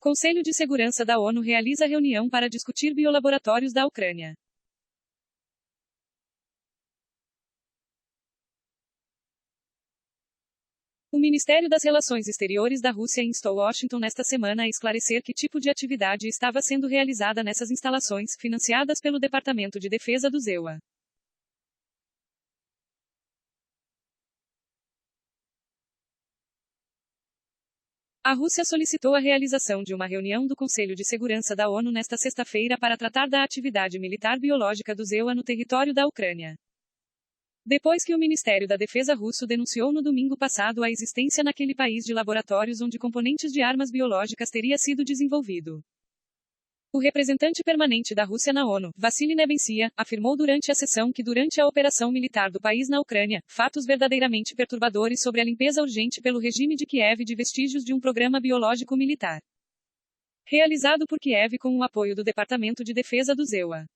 Conselho de Segurança da ONU realiza reunião para discutir biolaboratórios da Ucrânia. O Ministério das Relações Exteriores da Rússia instou Washington nesta semana a esclarecer que tipo de atividade estava sendo realizada nessas instalações, financiadas pelo Departamento de Defesa do ZEUA. A Rússia solicitou a realização de uma reunião do Conselho de Segurança da ONU nesta sexta-feira para tratar da atividade militar biológica do ZEUA no território da Ucrânia. Depois que o Ministério da Defesa russo denunciou no domingo passado a existência naquele país de laboratórios onde componentes de armas biológicas teria sido desenvolvido. O representante permanente da Rússia na ONU, Vassily Nebensia, afirmou durante a sessão que durante a operação militar do país na Ucrânia, fatos verdadeiramente perturbadores sobre a limpeza urgente pelo regime de Kiev de vestígios de um programa biológico militar realizado por Kiev com o apoio do Departamento de Defesa do ZEUA.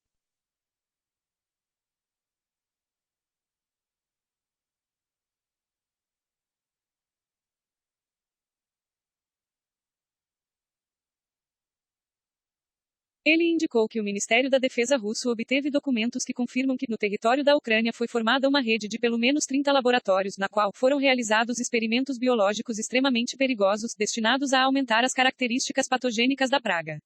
Ele indicou que o Ministério da Defesa russo obteve documentos que confirmam que, no território da Ucrânia foi formada uma rede de pelo menos 30 laboratórios, na qual foram realizados experimentos biológicos extremamente perigosos, destinados a aumentar as características patogênicas da praga,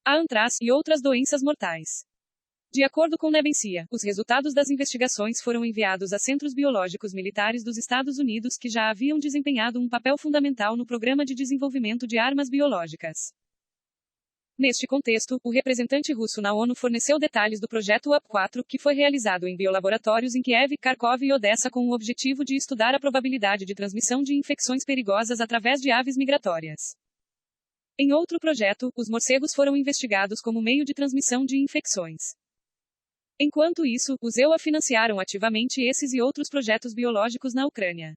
a antrás e outras doenças mortais. De acordo com Nebensia, os resultados das investigações foram enviados a centros biológicos militares dos Estados Unidos que já haviam desempenhado um papel fundamental no programa de desenvolvimento de armas biológicas. Neste contexto, o representante russo na ONU forneceu detalhes do projeto UP4, que foi realizado em biolaboratórios em Kiev, Kharkov e Odessa com o objetivo de estudar a probabilidade de transmissão de infecções perigosas através de aves migratórias. Em outro projeto, os morcegos foram investigados como meio de transmissão de infecções. Enquanto isso, os EUA financiaram ativamente esses e outros projetos biológicos na Ucrânia.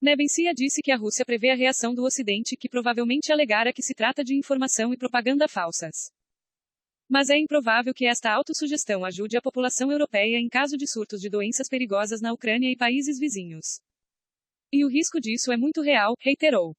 Nebensia disse que a Rússia prevê a reação do Ocidente, que provavelmente alegará que se trata de informação e propaganda falsas. Mas é improvável que esta autossugestão ajude a população europeia em caso de surtos de doenças perigosas na Ucrânia e países vizinhos. E o risco disso é muito real, reiterou.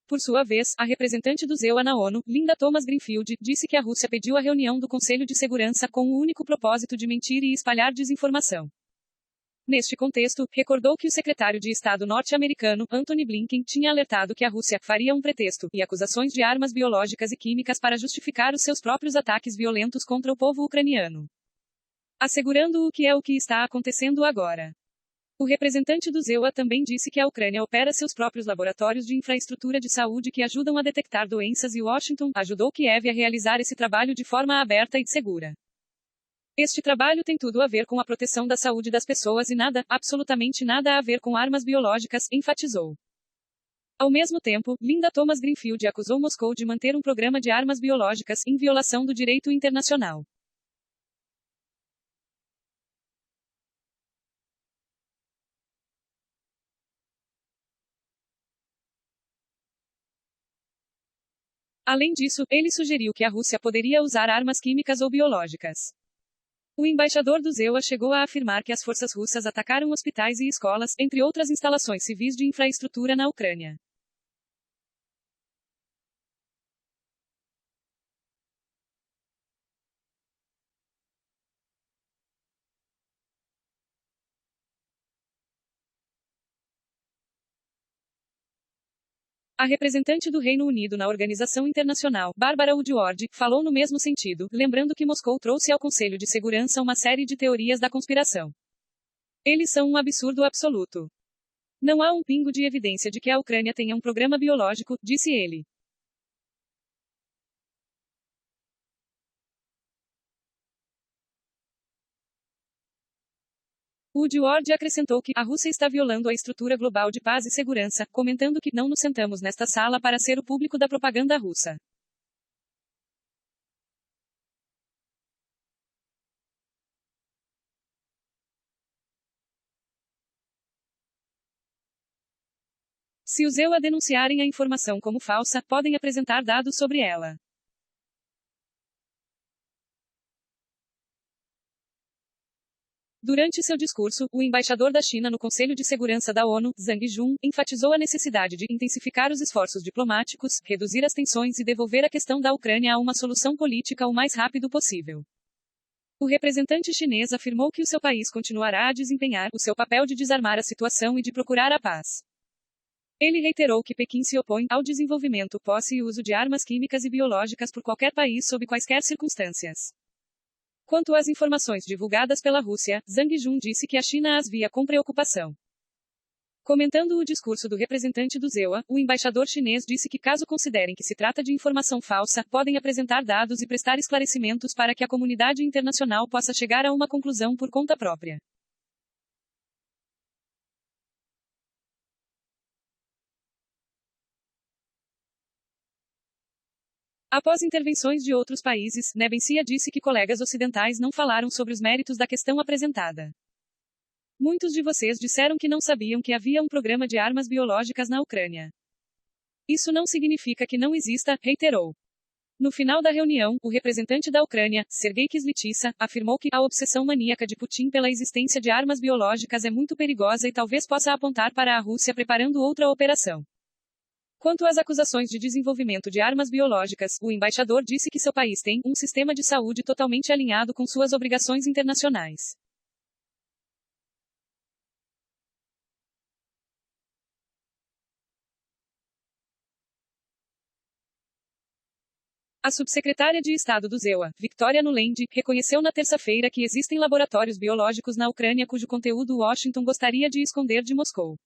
Por sua vez, a representante do ZEUA na ONU, Linda Thomas-Greenfield, disse que a Rússia pediu a reunião do Conselho de Segurança com o único propósito de mentir e espalhar desinformação. Neste contexto, recordou que o secretário de Estado norte-americano, Antony Blinken, tinha alertado que a Rússia faria um pretexto e acusações de armas biológicas e químicas para justificar os seus próprios ataques violentos contra o povo ucraniano, assegurando o que está acontecendo agora. O representante do ZEUA também disse que a Ucrânia opera seus próprios laboratórios de infraestrutura de saúde que ajudam a detectar doenças e Washington ajudou Kiev a realizar esse trabalho de forma aberta e segura. Este trabalho tem tudo a ver com a proteção da saúde das pessoas e nada, absolutamente nada a ver com armas biológicas, enfatizou. Ao mesmo tempo, Linda Thomas-Greenfield acusou Moscou de manter um programa de armas biológicas, em violação do direito internacional. Além disso, ele sugeriu que a Rússia poderia usar armas químicas ou biológicas. O embaixador do ZEUA chegou a afirmar que as forças russas atacaram hospitais e escolas, entre outras instalações civis de infraestrutura na Ucrânia. A representante do Reino Unido na organização internacional, Barbara Woodward, falou no mesmo sentido, lembrando que Moscou trouxe ao Conselho de Segurança uma série de teorias da conspiração. Eles são um absurdo absoluto. Não há um pingo de evidência de que a Ucrânia tenha um programa biológico, disse ele. Woodward acrescentou que a Rússia está violando a estrutura global de paz e segurança, comentando que não nos sentamos nesta sala para ser o público da propaganda russa. Se os EUA denunciarem a informação como falsa, podem apresentar dados sobre ela. Durante seu discurso, o embaixador da China no Conselho de Segurança da ONU, Zhang Jun, enfatizou a necessidade de intensificar os esforços diplomáticos, reduzir as tensões e devolver a questão da Ucrânia a uma solução política o mais rápido possível. O representante chinês afirmou que o seu país continuará a desempenhar o seu papel de desarmar a situação e de procurar a paz. Ele reiterou que Pequim se opõe ao desenvolvimento, posse e uso de armas químicas e biológicas por qualquer país sob quaisquer circunstâncias. Quanto às informações divulgadas pela Rússia, Zhang Jun disse que a China as via com preocupação. Comentando o discurso do representante do EUA, o embaixador chinês disse que caso considerem que se trata de informação falsa, podem apresentar dados e prestar esclarecimentos para que a comunidade internacional possa chegar a uma conclusão por conta própria. Após intervenções de outros países, Nebensia disse que colegas ocidentais não falaram sobre os méritos da questão apresentada. Muitos de vocês disseram que não sabiam que havia um programa de armas biológicas na Ucrânia. Isso não significa que não exista, reiterou. No final da reunião, o representante da Ucrânia, Sergei Kislytsyk, afirmou que a obsessão maníaca de Putin pela existência de armas biológicas é muito perigosa e talvez possa apontar para a Rússia preparando outra operação. Quanto às acusações de desenvolvimento de armas biológicas, o embaixador disse que seu país tem um sistema de saúde totalmente alinhado com suas obrigações internacionais. A subsecretária de Estado do EUA, Victoria Nuland, reconheceu na terça-feira que existem laboratórios biológicos na Ucrânia cujo conteúdo Washington gostaria de esconder de Moscou.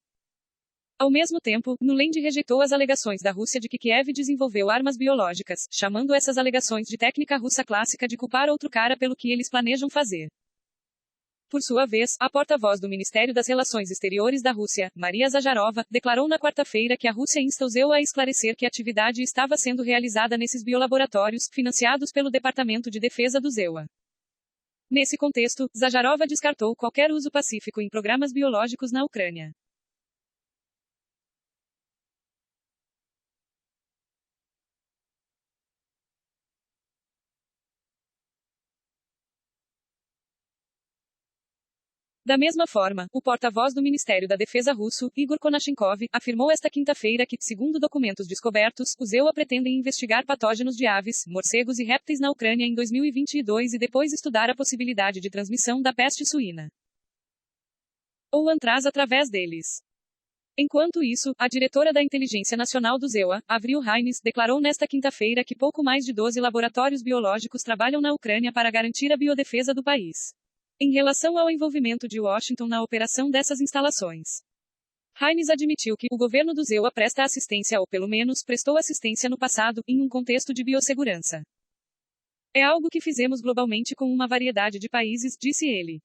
Ao mesmo tempo, Nuland rejeitou as alegações da Rússia de que Kiev desenvolveu armas biológicas, chamando essas alegações de técnica russa clássica de culpar outro cara pelo que eles planejam fazer. Por sua vez, a porta-voz do Ministério das Relações Exteriores da Rússia, Maria Zaharova, declarou na quarta-feira que a Rússia insta os EUA a esclarecer que a atividade estava sendo realizada nesses biolaboratórios, financiados pelo Departamento de Defesa do EUA. Nesse contexto, Zaharova descartou qualquer uso pacífico em programas biológicos na Ucrânia. Da mesma forma, o porta-voz do Ministério da Defesa russo, Igor Konashenkov, afirmou esta quinta-feira que, segundo documentos descobertos, os EUA pretendem investigar patógenos de aves, morcegos e répteis na Ucrânia em 2022 e depois estudar a possibilidade de transmissão da peste suína ou antraz através deles. Enquanto isso, a diretora da Inteligência Nacional do EUA, Avril Haines, declarou nesta quinta-feira que pouco mais de 12 laboratórios biológicos trabalham na Ucrânia para garantir a biodefesa do país. Em relação ao envolvimento de Washington na operação dessas instalações, Haines admitiu que o governo do EUA presta assistência ou pelo menos prestou assistência no passado, em um contexto de biossegurança. É algo que fizemos globalmente com uma variedade de países, disse ele.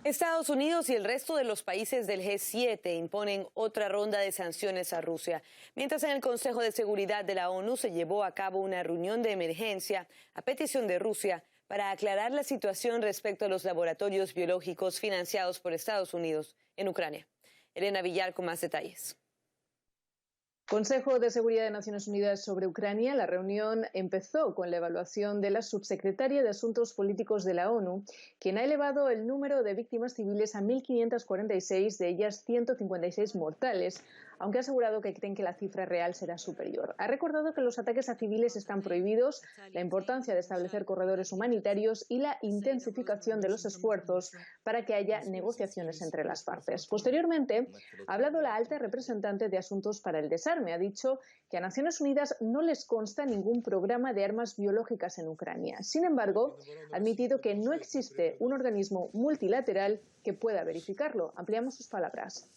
Estados Unidos y el resto de los países del G7 imponen otra ronda de sanciones a Rusia, mientras en el Consejo de Seguridad de la ONU se llevó a cabo una reunión de emergencia a petición de Rusia para aclarar la situación respecto a los laboratorios biológicos financiados por Estados Unidos en Ucrania. Elena Villar con más detalles. Consejo de Seguridad de Naciones Unidas sobre Ucrania. La reunión empezó con la evaluación de la subsecretaria de Asuntos Políticos de la ONU, quien ha elevado el número de víctimas civiles a 1.546, de ellas 156 mortales, aunque ha asegurado que creen que la cifra real será superior. Ha recordado que los ataques a civiles están prohibidos, la importancia de establecer corredores humanitarios y la intensificación de los esfuerzos para que haya negociaciones entre las partes. Posteriormente, ha hablado la alta representante de Asuntos para el Desarme. Ha dicho que a Naciones Unidas no les consta ningún programa de armas biológicas en Ucrania. Sin embargo, ha admitido que no existe un organismo multilateral que que pueda verificarlo. Ampliamos sus palabras.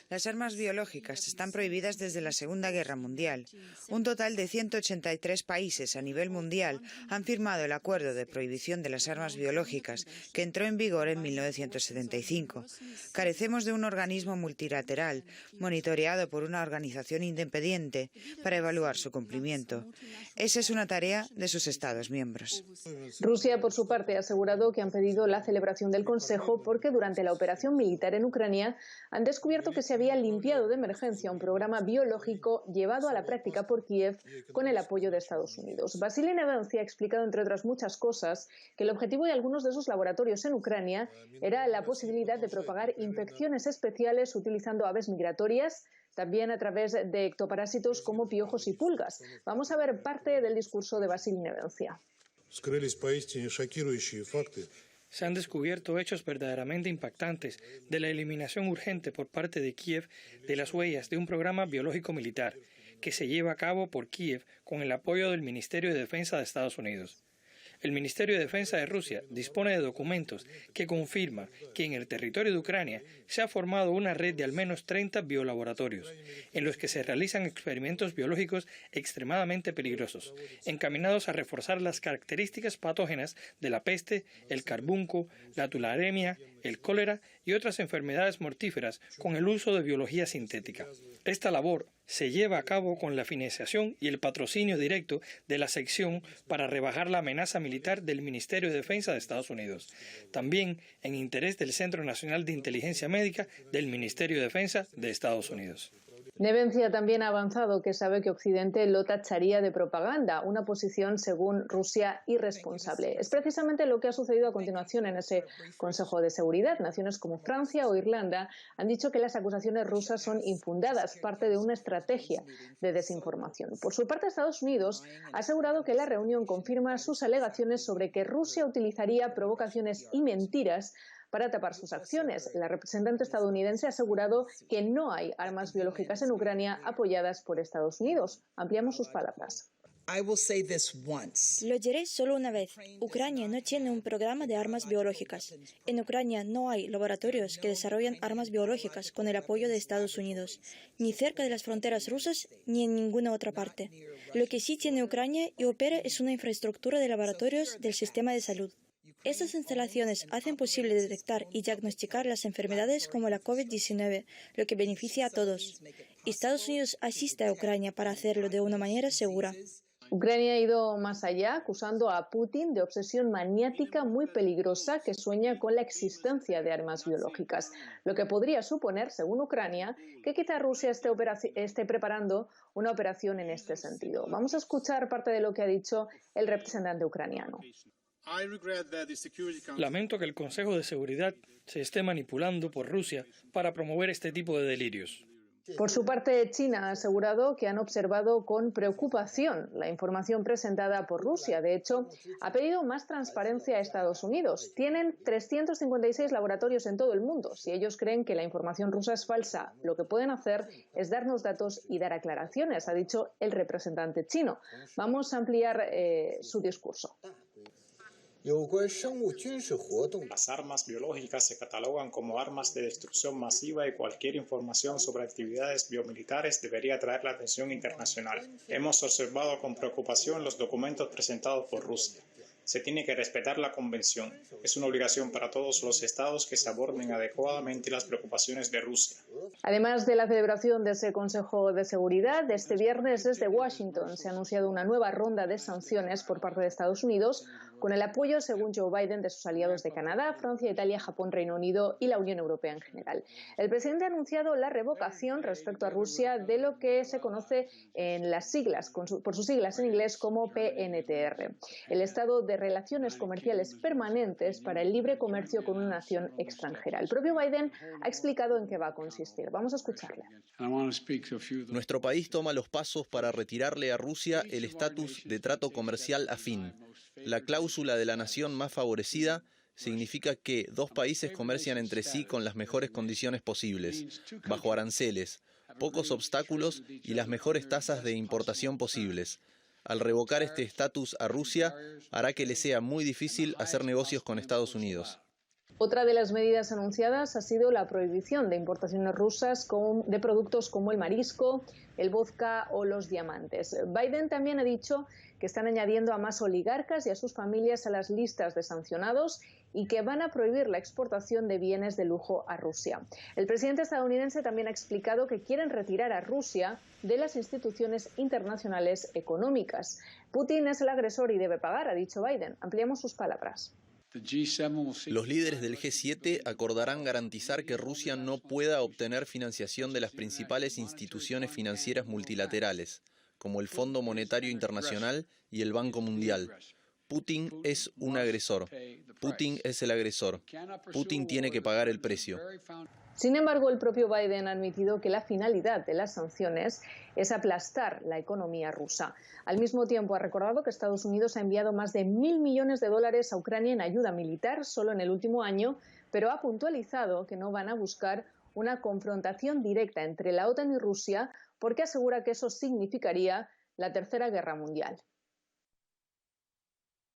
Las armas biológicas están prohibidas desde la Segunda Guerra Mundial. Un total de 183 países a nivel mundial han firmado el Acuerdo de Prohibición de las Armas Biológicas, que entró en vigor en 1975. Carecemos de un organismo multilateral, monitoreado por una organización independiente, para evaluar su cumplimiento. Esa es una tarea de sus Estados miembros. Rusia, por su parte, ha asegurado que han pedido la celebración del Consejo porque durante la operación militar en Ucrania han descubierto que se había limpiado de emergencia un programa biológico llevado a la práctica por Kiev con el apoyo de Estados Unidos. Vasily Nevencia ha explicado, entre otras muchas cosas, que el objetivo de algunos de esos laboratorios en Ucrania era la posibilidad de propagar infecciones especiales utilizando aves migratorias, también a través de ectoparásitos como piojos y pulgas. Vamos a ver parte del discurso de Vasily Nevencia. Se han descubierto hechos verdaderamente impactantes de la eliminación urgente por parte de Kiev de las huellas de un programa biológico militar que se lleva a cabo por Kiev con el apoyo del Ministerio de Defensa de Estados Unidos. El Ministerio de Defensa de Rusia dispone de documentos que confirman que en el territorio de Ucrania se ha formado una red de al menos 30 biolaboratorios, en los que se realizan experimentos biológicos extremadamente peligrosos, encaminados a reforzar las características patógenas de la peste, el carbunco, la tularemia, el cólera y otras enfermedades mortíferas con el uso de biología sintética. Esta labor se lleva a cabo con la financiación y el patrocinio directo de la sección para rebajar la amenaza militar del Ministerio de Defensa de Estados Unidos, también en interés del Centro Nacional de Inteligencia Médica del Ministerio de Defensa de Estados Unidos. Nevencia también ha avanzado que sabe que Occidente lo tacharía de propaganda, una posición, según Rusia, irresponsable. Es precisamente lo que ha sucedido a continuación en ese Consejo de Seguridad. Naciones como Francia o Irlanda han dicho que las acusaciones rusas son infundadas, parte de una estrategia de desinformación. Por su parte, Estados Unidos ha asegurado que la reunión confirma sus alegaciones sobre que Rusia utilizaría provocaciones y mentiras para tapar sus acciones. La representante estadounidense ha asegurado que no hay armas biológicas en Ucrania apoyadas por Estados Unidos. Ampliamos sus palabras. Lo diré solo una vez. Ucrania no tiene un programa de armas biológicas. En Ucrania no hay laboratorios que desarrollan armas biológicas con el apoyo de Estados Unidos, ni cerca de las fronteras rusas ni en ninguna otra parte. Lo que sí tiene Ucrania y opera es una infraestructura de laboratorios del sistema de salud. Estas instalaciones hacen posible detectar y diagnosticar las enfermedades como la COVID-19, lo que beneficia a todos. Estados Unidos asiste a Ucrania para hacerlo de una manera segura. Ucrania ha ido más allá, acusando a Putin de obsesión maniática muy peligrosa que sueña con la existencia de armas biológicas, lo que podría suponer, según Ucrania, que quizá Rusia esté preparando una operación en este sentido. Vamos a escuchar parte de lo que ha dicho el representante ucraniano. Lamento que el Consejo de Seguridad se esté manipulando por Rusia para promover este tipo de delirios. Por su parte, China ha asegurado que han observado con preocupación la información presentada por Rusia. De hecho, ha pedido más transparencia a Estados Unidos. Tienen 356 laboratorios en todo el mundo. Si ellos creen que la información rusa es falsa, lo que pueden hacer es darnos datos y dar aclaraciones, ha dicho el representante chino. Vamos a ampliar su discurso. Las armas biológicas se catalogan como armas de destrucción masiva y cualquier información sobre actividades biomilitares debería atraer la atención internacional. Hemos observado con preocupación los documentos presentados por Rusia. Se tiene que respetar la Convención. Es una obligación para todos los estados que se aborden adecuadamente las preocupaciones de Rusia. Además de la celebración de ese Consejo de Seguridad, este viernes desde Washington se ha anunciado una nueva ronda de sanciones por parte de Estados Unidos, con el apoyo, según Joe Biden, de sus aliados de Canadá, Francia, Italia, Japón, Reino Unido y la Unión Europea en general. El presidente ha anunciado la revocación respecto a Rusia de lo que se conoce en las siglas, por sus siglas en inglés como PNTR, el Estado de Relaciones Comerciales Permanentes para el Libre Comercio con una nación extranjera. El propio Biden ha explicado en qué va a consistir. Vamos a escucharle. Nuestro país toma los pasos para retirarle a Rusia el estatus de trato comercial afín. La cláusula de la nación más favorecida significa que dos países comercian entre sí con las mejores condiciones posibles, bajo aranceles, pocos obstáculos y las mejores tasas de importación posibles. Al revocar este estatus a Rusia, hará que le sea muy difícil hacer negocios con Estados Unidos. Otra de las medidas anunciadas ha sido la prohibición de importaciones rusas de productos como el marisco, el vodka o los diamantes. Biden también ha dicho que están añadiendo a más oligarcas y a sus familias a las listas de sancionados y que van a prohibir la exportación de bienes de lujo a Rusia. El presidente estadounidense también ha explicado que quieren retirar a Rusia de las instituciones internacionales económicas. Putin es el agresor y debe pagar, ha dicho Biden. Ampliamos sus palabras. Los líderes del G7 acordarán garantizar que Rusia no pueda obtener financiación de las principales instituciones financieras multilaterales, como el Fondo Monetario Internacional y el Banco Mundial. Putin es un agresor. Putin es el agresor. Putin tiene que pagar el precio. Sin embargo, el propio Biden ha admitido que la finalidad de las sanciones es aplastar la economía rusa. Al mismo tiempo, ha recordado que Estados Unidos ha enviado más de $1.000 millones a Ucrania en ayuda militar solo en el último año, pero ha puntualizado que no van a buscar una confrontación directa entre la OTAN y Rusia porque asegura que eso significaría la Tercera Guerra Mundial.